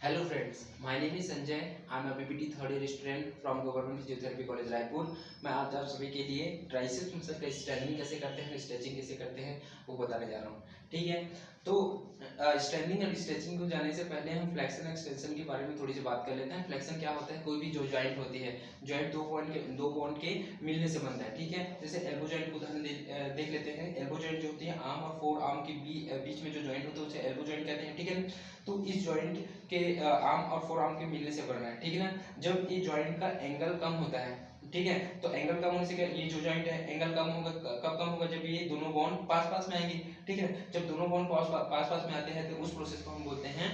Hello friends, my name is Sanjay. I am a BPT third year student from Government Physiotherapy College Raipur. मैं आज आप सभी के लिए ट्राइसेप्स मसल का स्ट्रेंथनिंग कैसे करते हैं, स्ट्रेचिंग कैसे करते हैं वो बताने जा रहा हूँ। ठीक है, तो स्ट्रेंथनिंग और स्ट्रेचिंग को जाने से पहले हम फ्लेक्शन एक्सटेंशन के बारे में थोड़ी सी बात कर लेते हैं। फ्लेक्शन क्या होता है? कोई भी जो जॉइंट होती है, जॉइंट दो पॉइंट के मिलने से बनता है। ठीक है, जैसे एल्बो जॉइंट को उदाहरण देख लेते हैं। एल्बो जॉइंट जो होती है आर्म और फोर आर्म के बीच में जो जॉइंट होता है उसे एल्बो जॉइंट कहते हैं। ठीक है, तो इस जॉइंट के आर्म और फोर आर्म के मिलने से बन रहा है। ठीक है ना, जब ये जॉइंट का एंगल कम होता है, ठीक है, तो एंगल कम होने से क्या, ये जो जॉइंट है एंगल कम होगा। कब कम होगा? जब ये दोनों बॉन्ड पास पास में आएंगे। ठीक है, जब दोनों बॉन्ड पास पास में आते हैं तो उस प्रोसेस को हम बोलते हैं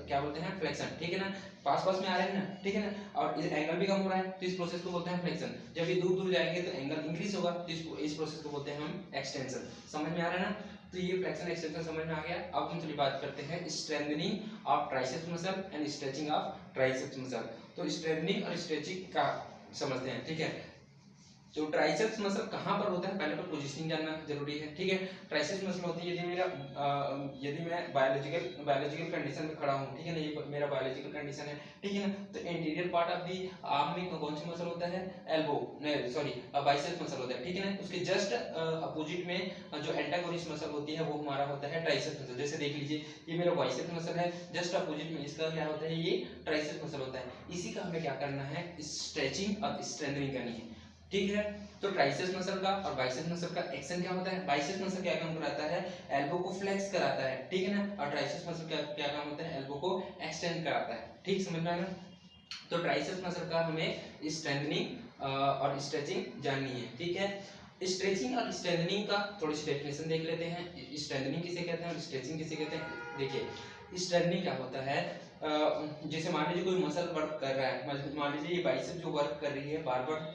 क्या बोलते हैं? फ्लेक्शन। ठीक है ना, पास पास में आ रहे हैं ना, ठीक है ना, और एंगल भी कम हो रहा है तो इस प्रोसेस को बोलते हैं फ्लेक्शन। जब ये दूर दूर जाएंगे तो एंगल इंक्रीज होगा तो इस प्रोसेस को बोलते हैं हम एक्सटेंशन। समझ में आ रहा है ना? तो ये फ्लेक्शन एक्सटेंशन समझ में आ गया। अब हम चलिए बात करते हैं strengthening of triceps muscle and stretching of triceps muscle. तो स्ट्रेंथनिंग और स्ट्रेचिंग का समझते हैं। ठीक है, तो ट्राइसेप्स मसल कहाँ पर होता है, पहले पर पोजीशनिंग जानना जरूरी है। ठीक है, ट्राइसेप्स मसल होती है यदि मैं बायोलॉजिकल कंडीशन में खड़ा हूँ, ठीक है ना, ये मेरा बायोलॉजिकल कंडीशन है। ठीक है ना, तो anterior part of the arm में कौन सा मसल होता है? एल्बो, बाइसेप्स मसल होता है। ठीक है ना, उसके जस्ट अपोजिट में जो एंटागोनिस्ट मसल होती है वो हमारा होता है ट्राइसेप्स मसल। जैसे देख लीजिए, ये मेरा बाइसेप्स मसल है, जस्ट अपोजिट में इसका क्या होता है? ये ट्राइसेप्स मसल होता है। इसी का हमें क्या करना है? स्ट्रेचिंग और स्ट्रेंथनिंग करनी है। ठीक है, तो ट्राइसेप्स मसल का और बाइसेप्स मसल का एक्शन क्या होता है? बाइसेप्स मसल क्या काम कराता है? एल्बो को फ्लेक्स कराता है। ठीक है ना, और ट्राइसेप्स मसल क्या काम होता है? एल्बो को एक्सटेंड कराता है। ठीक, समझ में आया? तो ट्राइसेप्स मसल का हमें स्ट्रेंथनिंग और स्ट्रेचिंग जाननी है। ठीक है, स्ट्रेचिंग और स्ट्रेंथनिंग का थोड़ी सी डेफिनेशन देख लेते हैं। स्ट्रेंथनिंग किसे कहते हैं और स्ट्रेचिंग किसे कहते हैं? देखिए, स्ट्रेंथनिंग क्या होता है? जैसे मान लीजिए कोई मसल वर्क कर रहा है, मान लीजिए ये बाइसेप जो वर्क कर रही है बार बार,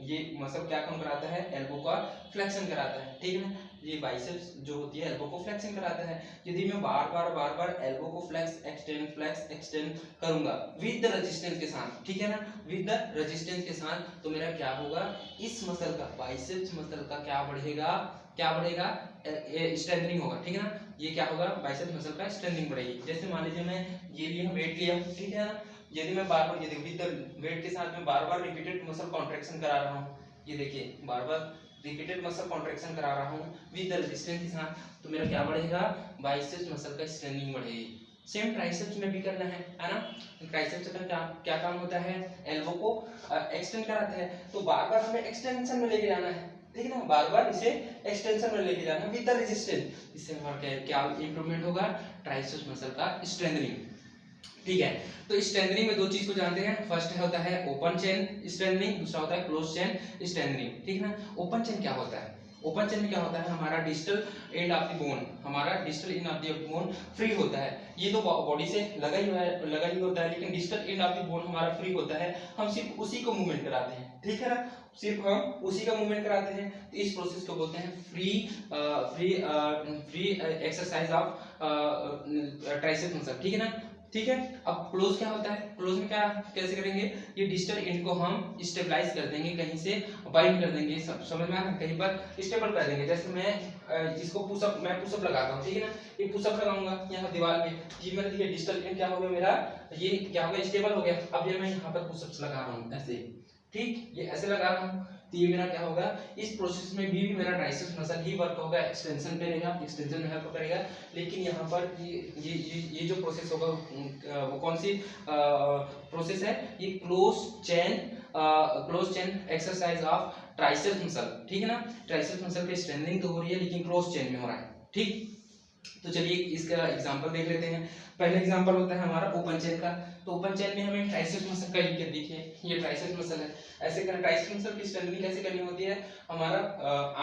ये मसल क्या काम कराता है? एल्बो का फ्लेक्शन कराता है। ठीक है ना, ये बाइसेप्स जो होती है एल्बो को फ्लेक्शन कराता है। यदि मैं बार बार एल्बो को फ्लेक्स एक्सटेंड करूंगा विद द रेजिस्टेंस के साथ, ठीक है ना, विद द रेजिस्टेंस के साथ, तो मेरा क्या होगा? इस मसल का, बाइसेप्स मसल का क्या बढ़ेगा? स्ट्रेंथनिंग होगा। ठीक है ना, ये क्या होगा? बाइसेप्स मसल का स्ट्रेंथनिंग बढ़ेगी। जैसे मान लीजिए मैं ये लिया, वेट लिया, ठीक है ना, यदि मैं बार बार ये देखिए विद द वेट के साथ में बार बार रिपीटेड मसल कॉन्ट्रैक्शन करा रहा हूँ, ये देखिए बार बार रिपीटेड मसल कॉन्ट्रैक्शन करा रहा हूँ विद द रेजिस्टेंस के साथ, तो मेरा क्या बढ़ेगा? बाइसेप्स मसल का स्ट्रेंथनिंग बढ़ेगी। सेम ट्राइसेप्स में भी करना है ना। ट्राइसेप्स का क्या काम होता है? एल्बो को एक्सटेंड कराता है, तो बार बार हमें एक्सटेंशन में लेके जाना है। ठीक है ना, बार बार इसे एक्सटेंशन में लेके जाना है विद द रेजिस्टेंस। इससे हमारा क्या इंप्रूवमेंट होगा? ट्राइसेप्स मसल का स्ट्रेंथनिंग। ठीक है, तो स्ट्रेंथनिंग में दो चीज को जानते हैं। फर्स्ट होता है ओपन चेन स्ट्रेंथनिंग, दूसरा होता है क्लोज चेन स्ट्रेंथनिंग। ठीक है ना, ओपन चेन क्या होता है? ओपन चेन में क्या होता है? हमारा distal end of the bone free होता है। ये तो बॉडी से लगा ही होता है, लेकिन distal end of the bone हमारा फ्री होता है। हम सिर्फ उसी को मूवमेंट कराते हैं। ठीक है ना, सिर्फ हम उसी का मूवमेंट कराते हैं। तो इस प्रोसेस को बोलते हैं free exercise of triceps muscle. ठीक है ना, ठीक है। अब क्लोज क्या होता है? क्लोज में क्या कैसे करेंगे? ये डिस्टल एंड को हम स्टेबलाइज कर देंगे, कहीं से बाइंड कर देंगे, समझ में आ रहा है? कहीं पर स्टेबल कर देंगे। जैसे मैं इसको मैं पुशअप लगाता हूँ, ठीक है ना, ये पुशअप लगाऊंगा यहाँ दीवार पे, ये मेरा ये डिस्टल एंड क्या हो गया? मेरा ये क्या हो गया? स्टेबल हो गया। अब ये मैं यहाँ पर पुशअप्स लगा रहा हूँ ऐसे, ठीक, ये ऐसे लगा रहा हूँ, तो ये मेरा क्या होगा? इस प्रोसेस में भी मेरा ट्राइसेप्स मसल ही वर्क होगा, एक्सटेंशन पे रहेगा, एक्सटेंशन में हेल्प करेगा। लेकिन यहाँ पर ये जो प्रोसेस होगा वो कौन सी प्रोसेस है? ये close chain exercise of triceps muscle. ठीक है ना, ट्राइसेप्स मसल पे स्ट्रेंथनिंग तो हो रही है लेकिन क्लोज चेन में हो रहा है। ठीक, तो चलिए इसका एग्जांपल देख लेते हैं। पहला एग्जांपल होता है हमारा ओपन चेन का। तो ओपन चेन में हमें ट्राइसेप्स मसल का यूज देखिए, ये ट्राइसेप्स मसल है। ऐसे करना, ट्राइसेप्स मसल की स्ट्रेंथनिंग कैसे करनी होती है? हमारा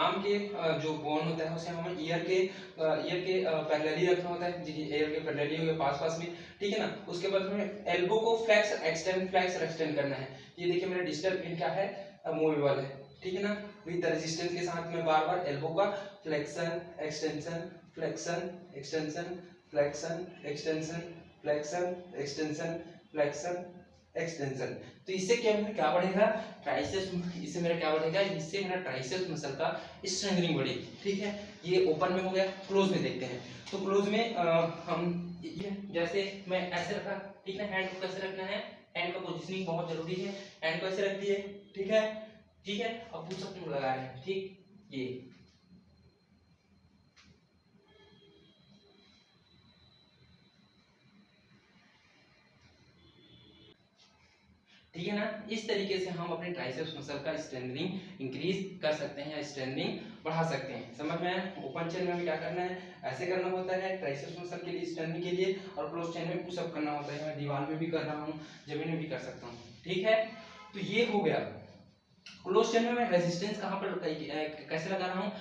आर्म के जो बोन होता है उसे हमें ईयर के पैरेलली रखना होता है। जी, ईयर के पैरेलली हो गया पास में, ठीक है ना। उसके बाद हमें एल्बो को फ्लेक्स एक्सटेंड करना है। ये देखिए मेरा डिस्टल एंड क्या है? मूवेबल है। ठीक है ना, विद रेजिस्टेंस के साथ में बार बार एल्बो का flexion extension, flexion extension, flexion extension, flexion extension, flexion extension. तो इससे क्या बढ़ेगा? इससे मेरा क्या बढ़ेगा? इससे मेरा ट्राइसेप्स मसल का स्ट्रेंथनिंग बढ़ेगी। ठीक है, ये ओपन में हो गया। क्लोज में देखते हैं। तो क्लोज में हम जैसे मैं ऐसे रखा, ठीक है, हैंड को कैसे रखना है, हैंड का पोजीशनिंग बहुत जरूरी है, हैंड को ऐसे रख दिए, ठीक है, ठीक है। अब पुशअप तुम लगा रहे हैं, ठीक, ये ठीक है ना। इस तरीके से हम अपने ट्राइसेप्स मसल का स्ट्रेंथनिंग इंक्रीज कर सकते हैं, स्ट्रेंथनिंग बढ़ा सकते हैं। समझ में आया? ओपन चेन में क्या करना है, ऐसे करना होता है ट्राइसेप्स मसल के लिए, स्ट्रेंथनिंग के लिए, और क्लोज चेन में पुशअप करना होता है। मैं दीवार में भी कर रहा हूँ, जमीन में भी कर सकता हूँ, ठीक है। तो ये हो गया। क्लोज चेन में मैं रेजिस्टेंस कहाँ पर कैसे लगा रहा हूँ,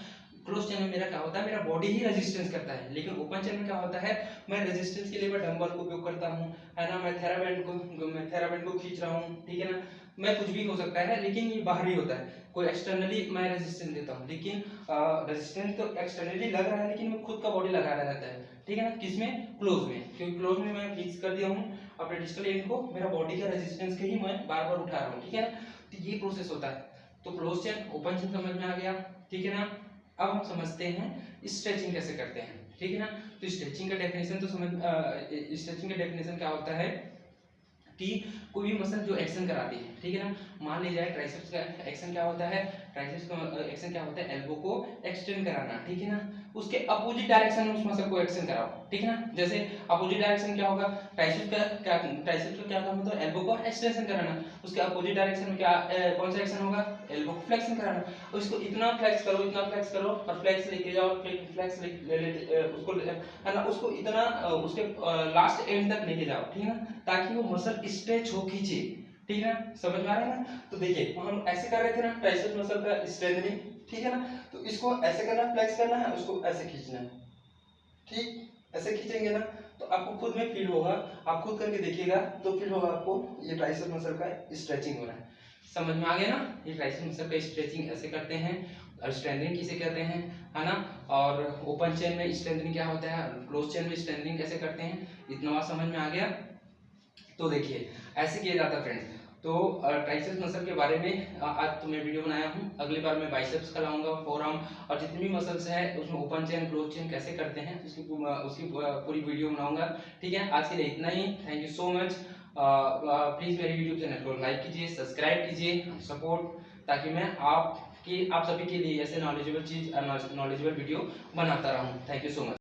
क्लोज चेन में मेरा क्या होता है, मेरा बॉडी ही रेजिस्टेंस करता है। लेकिन ओपन चेन में क्या होता है, मैं रेजिस्टेंस के लिए मैं डंबल को उपयोग करता हूँ, है ना, मैं थेराबैंड को खींच रहा हूँ, ठीक है ना, मैं कुछ भी हो सकता है, लेकिन ये बाहरी होता है, कोई एक्सटर्नली मैं रेजिस्टेंस देता हूँ, लेकिन रेजिस्टेंस तो एक्सटर्नली लग रहा है, लेकिन मैं खुद का बॉडी लगा रहता है, ठीक है ना, किसमें, क्लोज में, क्योंकि क्लोज में मैं फिक्स कर दिया हूँ अपने डिस्टल एंड को, मेरा बॉडी का रेजिस्टेंस के ही मैं बार बार उठा रहा हूँ, ठीक है ना। तो ये प्रोसेस होता है। तो क्लोज चेन ओपन चेन समझ में आ गया, ठीक है ना। अब हम समझते हैं स्ट्रेचिंग कैसे करते हैं, ठीक है ना। तो स्ट्रेचिंग का डेफिनेशन तो स्ट्रेचिंग का डेफिनेशन क्या होता है कि कोई भी मसल जो एक्शन कराती है, ठीक है ना। मान लीजिए ट्राइसेप्स का एक्शन क्या होता है, ट्राइसेप्स का एक्शन क्या होता है, एल्बो को एक्सटेंड कराना, ठीक है ना। उसके अपोजिट डायरेक्शन में उस मसल को एक्शन कराओ, ठीक है ना। जैसे अपोजिट डायरेक्शन क्या होगा, ट्राइसेप्स का क्या काम होता है, एल्बो को एक्सटेंशन कराना। उसके अपोजिट डायरेक्शन में क्या कौन सा एक्शन होगा, एल्बो को फ्लेक्शन कराना। उसको इतना फ्लेक्स करो, इतना फ्लेक्स करो, और फ्लेक्स लेके जाओ, फ्लेक्स उसको है ना, उसको इतना उसके लास्ट एंड तक लेके जाओ, ठीक है ना, ताकि वो मसल स्ट्रेच हो, खींचे, ठीक है ना। समझ में आ रहा है ना। तो देखिए हम ऐसे कर रहे थे ना ट्राइसेप्स मसल का स्ट्रेंथनिंग, ठीक है ना। तो इसको ऐसे करना है, फ्लेक्स करना है, उसको ऐसे खींचना है, ठीक, ऐसे खींचेंगे ना तो आपको खुद में फील होगा, आप खुद करके देखिएगा तो फील होगा आपको ये ट्राइसेप्स मसल का स्ट्रेचिंग हो रहा है। समझ में आ गया ना, ये ट्राइसेप्स मसल का स्ट्रेचिंग ऐसे करते हैं, और स्ट्रेंथनिंग किसे कहते हैं, है ना। और ओपन चेन में स्ट्रेंथनिंग क्या होता है, क्लोज चेन में स्ट्रेंथनिंग कैसे करते हैं, इतना बात समझ में आ गया। तो देखिए ऐसे किया जाता है फ्रेंड्स। तो ट्राइसेप्स मसल के बारे में आज तो मैं वीडियो बनाया हूँ, अगली बार मैं बाइसेप्स का लाऊंगा, फोरआर्म और जितनी भी मसल्स है उसमें ओपन चेन क्लोज चेन कैसे करते हैं उसकी पूरी वीडियो बनाऊंगा, ठीक है। आज के लिए इतना ही, thank you so much. Please मेरे यूट्यूब चैनल को लाइक कीजिए, सब्सक्राइब कीजिए, सपोर्ट, ताकि मैं आप सभी के लिए ऐसे नॉलेजेबल वीडियो बनाता रहूँ। Thank you so much.